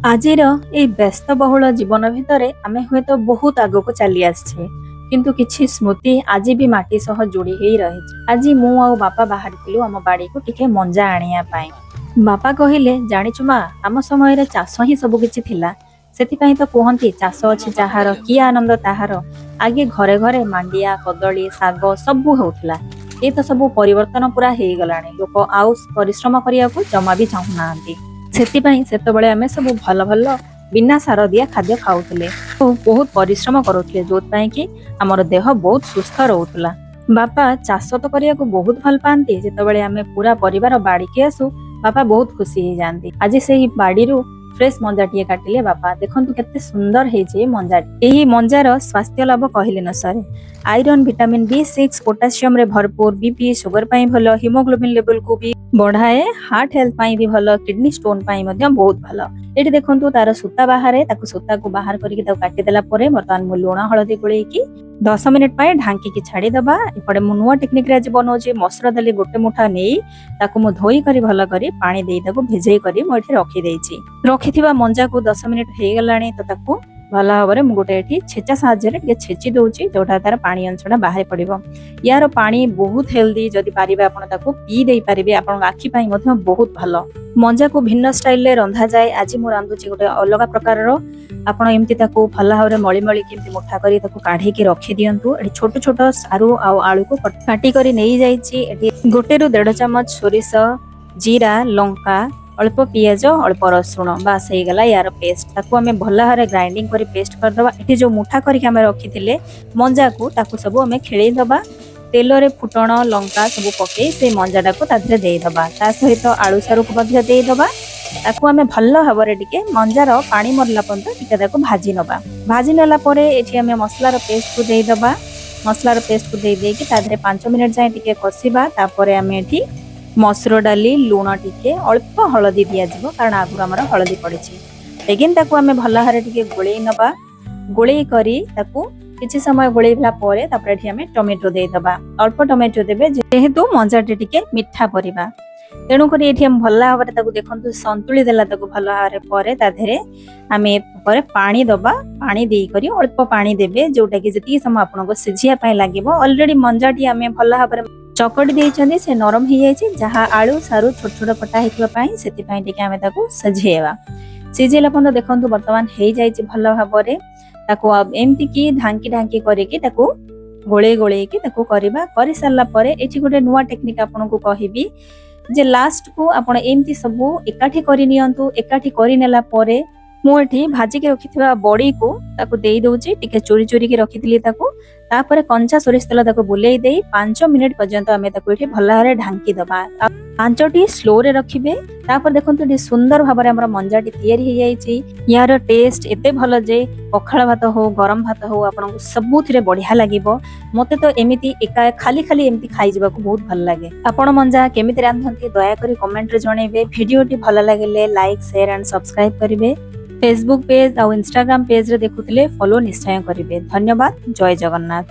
ଆଜିର ଏଇ ବ୍ୟସ୍ତବହୁଳ ଜୀବନ ଭିତରେ ଆମେ ହୁଏତ ବହୁତ ଆଗକୁ ଚାଲି ଆସିଛେ, କିନ୍ତୁ କିଛି ସ୍ମୃତି ଆଜି ବି ମାଟି ସହ ଯୋଡ଼ି ହେଇ ରହିଛି। ଆଜି ମୁଁ ଆଉ ବାପା ବାହାରିଥିଲୁ ଆମ ବାଡ଼ିକୁ ଟିକେ ମଞ୍ଜା ଆଣିବା ପାଇଁ। ବାପା କହିଲେ, ଜାଣିଛୁ ମା, ଆମ ସମୟରେ ଚାଷ ହିଁ ସବୁ କିଛି ଥିଲା। ସେଥିପାଇଁ ତ କୁହନ୍ତି, ଚାଷ ଅଛି ଯାହାର କି ଆନନ୍ଦ ତାହାର। ଆଗେ ଘରେ ଘରେ ମାଣ୍ଡିଆ, କଦଳୀ, ଶାଗ ସବୁ ହେଉଥିଲା। ଏ ତ ସବୁ ପରିବର୍ତ୍ତନ ପୁରା ହେଇଗଲାଣି। ଲୋକ ଆଉ ପରିଶ୍ରମ କରିବାକୁ ଜମା ବି ଚାହୁଁନାହାନ୍ତି। ସେଥିପାଇଁ ସେତେବେଳେ ଆମେ ସବୁ ଭଲ ଭଲ ବିନା ସାର ଦିଆ ଖାଦ୍ୟ ଖାଉଥିଲେ ଓ ବହୁତ ପରିଶ୍ରମ କରୁଥିଲେ, ଯୋଉଥିପାଇଁ କି ଆମର ଦେହ ବହୁତ ସୁସ୍ଥ ରହୁଥିଲା। ବାପା ଚାଷ ତ କରିବାକୁ ବହୁତ ଭଲ ପାଆନ୍ତି। ଯେତେବେଳେ ଆମେ ପୁରା ପରିବାର ବାଡ଼ିକି ଆସୁ, ବାପା ବହୁତ ଖୁସି ହେଇଯାଆନ୍ତି। ଆଜି ସେହି ବାଡ଼ିରୁ ଫ୍ରେଶ ମଞ୍ଜାଟିଏ କାଟିଲେ ବାପା, ଦେଖନ୍ତୁ କେତେ ସୁନ୍ଦର ହେଇଛି ଏ ମଞ୍ଜାଟି। ଏହି ମଞ୍ଜାର ସ୍ୱାସ୍ଥ୍ୟ ଲାଭ କହିଲେ ନ ସରେ। ଆଇରନ୍, ଭିଟାମିନ୍ B6, ପୋଟାସିୟମରେ ଭରପୁର, ବିପି, ସୁଗର ପାଇଁ ଭଲ, ହିମୋଗ୍ଲୋବିନ୍ ଲେଭେଲକୁ ବି ବଢାଏ, ହାର୍ଟ ହେଲ୍ଥ ପାଇଁ ବି ଭଲ, କିଡନୀ ଷ୍ଟୋନ ପାଇଁ ମଧ୍ୟ ବହୁତ ଭଲ। ଏଠି ଦେଖନ୍ତୁ ତାର ସୂତା ବାହାରେ, ତାକୁ ସୂତାକୁ ବାହାର କରିକି ତାକୁ କାଟିଦେଲା ପରେ ବର୍ତ୍ତମାନ ମୁଁ ଲୁଣ ହଳଦୀ ଗୋଳେଇକି 10 ମିନିଟ୍ ପାଇଁ ଢାଙ୍କିକି ଛାଡ଼ିଦବା। ଏପଟେ ମୁଁ ନୂଆ ଟେକ୍ନିକରେ ଆଜି ବନଉଛି। ମସୁର ଦାଲି ଗୋଟେ ମୁଠା ନେଇ ତାକୁ ମୁଁ ଧୋଇ କରି ଭଲ କରି ପାଣି ଦେଇ ତାକୁ ଭିଜେଇ କରି ମୁଁ ଏଠି ରଖିଦେଇଛି। ରଖିଥିବା ମଞ୍ଜାକୁ 10 ମିନିଟ୍ ହେଇଗଲାଣି, ତ ତାକୁ ଭଲ ଭାବରେ ମୁଁ ଗୋଟେ ଏଠି ଛେଚା ସାହାଯ୍ୟରେ ଟିକେ ଛେଚି ଦଉଛି, ଯୋଉଟା ତାର ପାଣି ଅଂଶଟା ବାହାରି ପଡିବ। ୟାର ପାଣି ବହୁତ ହେଲ୍ଦି, ଯଦି ପାରିବେ ଆପଣ ତାକୁ ପିଇ ଦେଇ ପାରିବେ, ଆପଣଙ୍କ ଆଖି ପାଇଁ ମଧ୍ୟ ବହୁତ ଭଲ। ମଞ୍ଜାକୁ ଭିନ୍ନ ଷ୍ଟାଇଲରେ ରନ୍ଧାଯାଏ। ଆଜି ମୁଁ ରାନ୍ଧୁଛି ଗୋଟେ ଅଲଗା ପ୍ରକାରର। ଆପଣ ଏମିତି ତାକୁ ଭଲ ଭାବରେ ମଳି ମଳି କେମିତି ମୁଠା କରି ତାକୁ କାଢିକି ରଖିଦିଅନ୍ତୁ। ଏଠି ଛୋଟ ଛୋଟ ସାରୁ ଆଉ ଆଳୁକୁ କାଟି କରି ନେଇଯାଇଛି। ଏଠି 1ରୁ 1.5 ଚାମଚ ସୋରିଷ, ଜିରା, ଲଙ୍କା, ଅଳ୍ପ ପିଆଜ, ଅଳ୍ପ ରସୁଣ, ବାସ୍ ହେଇଗଲା ୟାର ପେଷ୍ଟ। ତାକୁ ଆମେ ଭଲ ଭାବରେ ଗ୍ରାଇଣ୍ଡିଙ୍ଗ କରି ପେଷ୍ଟ କରିଦବା। ଏଠି ଯୋଉ ମୁଠା କରିକି ଆମେ ରଖିଥିଲେ ମଞ୍ଜାକୁ, ତାକୁ ସବୁ ଆମେ ଖେଳେଇ ଦବା। ତେଲରେ ଫୁଟଣ, ଲଙ୍କା ସବୁ ପକେଇ ସେ ମଞ୍ଜାଟାକୁ ତା ଦେହରେ ଦେଇଦବା। ତା ସହିତ ଆଳୁ ସାରୁକୁ ମଧ୍ୟ ଦେଇଦବା। ତାକୁ ଆମେ ଭଲ ଭାବରେ ଟିକେ ମଞ୍ଜାର ପାଣି ମରିଲା ପର୍ଯ୍ୟନ୍ତ ଟିକେ ତାକୁ ଭାଜି ନବା। ଭାଜି ନେଲା ପରେ ଏଠି ଆମେ ମସଲାର ପେଷ୍ଟକୁ ଦେଇଦବା। ମସଲାର ପେଷ୍ଟକୁ ଦେଇ ଦେଇକି ତା ଦେହରେ 5 ମିନିଟ୍ ଯାଏଁ ଟିକେ କଷିବା। ତାପରେ ଆମେ ଏଠି ମସୁର ଡାଲି, ଲୁଣ ଟିକେ, ଅଳ୍ପ ହଳଦୀ ଦିଆଯିବ, କାରଣ ଆଗରୁ ଆମର ହଳଦୀ ପଡିଛି। ଏଗେନ୍ ତାକୁ ଆମେ ଭଲ ଭାବରେ ଟିକେ ଗୋଳେଇ ନବା। ଗୋଳେଇ କରି ତାକୁ କିଛି ସମୟ ଗୋଳେଇଲା ପରେ ତାପରେ ଏଠି ଆମେ ଟମାଟୋ ଦେଇଦବା। ଅଳ୍ପ ଟମାଟୋ ଦେବେ, ଯେହେତୁ ମଞ୍ଜାଟି ଟିକେ ମିଠା ପରିବା। ତେଣୁକରି ଏଠି ଆମେ ଭଲ ଭାବରେ ତାକୁ ଦେଖନ୍ତୁ ସନ୍ତୁଳି ଦେଲା ତାକୁ ଭଲ ଭାବରେ ପରେ ତା ଦେହରେ ଆମେ ପରେ ପାଣି ଦବା। ପାଣି ଦେଇକରି ଅଳ୍ପ ପାଣି ଦେବେ, ଯୋଉଟା କି ଯେତିକି ସମୟ ଆପଣଙ୍କୁ ସିଝିବା ପାଇଁ ଲାଗିବ। ଅଲରେଡି ମଞ୍ଜାଟି ଆମେ ଭଲ ଭାବରେ ଚକଟି ଦେଇଛନ୍ତି, ସେ ନରମ ହେଇଯାଇଛି। ଯାହା ଆଳୁ ସାରୁ ଛୋଟ ଛୋଟ କଟା ହେଇଥିବା ପାଇଁ ସେଥିପାଇଁ ଟିକେ ଆମେ ତାକୁ ସିଝେଇବା। ସିଝେଇଲା ପର୍ଯ୍ୟନ୍ତ ଦେଖନ୍ତୁ ବର୍ତ୍ତମାନ ହେଇଯାଇଛି ଭଲ ଭାବରେ। ତାକୁ ଏମିତି କି ଢାଙ୍କି ଢାଙ୍କି କରିକି ତାକୁ ଗୋଳେଇ ଗୋଳେଇକି ତାକୁ କରିବା। କରିସାରିଲା ପରେ ଏଠି ଗୋଟେ ନୂଆ ଟେକ୍ନିକ ଆପଣଙ୍କୁ କହିବି, ଯେ ଲାଷ୍ଟକୁ ଆପଣ ଏମିତି ସବୁ ଏକାଠି କରି ନିଅନ୍ତୁ। ଏକାଠି କରିନେଲା ପରେ ମୁଁ ଏଠି ଭାଜିକି ରଖିଥିବା ବଡିକୁ ତାକୁ ଦେଇ ଦଉଛି। ଟିକେ ଚୋରି ଚୋରିକି ରଖିଥିଲି ତାକୁ। ତାପରେ କଞ୍ଚା ସୋରିଷ ତେଲ ତାକୁ ବୁଲେଇ ଦେଇ 5 ମିନିଟ୍ ପର୍ଯ୍ୟନ୍ତ ଆମେ ତାକୁ ଏଠି ଭଲ ଭାବରେ ଢାଙ୍କି ଦବା। 5ଟି ସ୍ଲୋରେ ରଖିବେ। ତାପରେ ଦେଖନ୍ତୁ ଏଠି ସୁନ୍ଦର ଭାବରେ ଆମର ମଞ୍ଜାଟି ତିଆରି ହେଇଯାଇଛି। ୟାର ଟେଷ୍ଟ ଏତେ ଭଲ ଯେ ପଖାଳ ଭାତ ହଉ, ଗରମ ଭାତ ହଉ, ଆପଣଙ୍କୁ ସବୁଥିରେ ବଢିଆ ଲାଗିବ। ମତେ ତ ଏମିତି ଏକା ଖାଲି ଖାଲି ଏମିତି ଖାଇଯିବାକୁ ବହୁତ ଭଲ ଲାଗେ। ଆପଣ ମଞ୍ଜା କେମିତି ରାନ୍ଧନ୍ତି ଦୟାକରି କମେଣ୍ଟରେ ଜଣେଇବେ। ଭିଡିଓଟି ଭଲ ଲାଗିଲେ ଲାଇକ୍, ସେୟାର ଆଣ୍ଡ ସବସ୍କ୍ରାଇବ କରିବେ। ଫେସବୁକ୍ ପେଜ ଆଉ ଇନଷ୍ଟାଗ୍ରାମ ପେଜରେ ଦେଖୁଥିଲେ ଫଲୋ ନିଶ୍ଚୟ କରିବେ। ଧନ୍ୟବାଦ। ଜୟ ଜଗନ୍ନାଥ।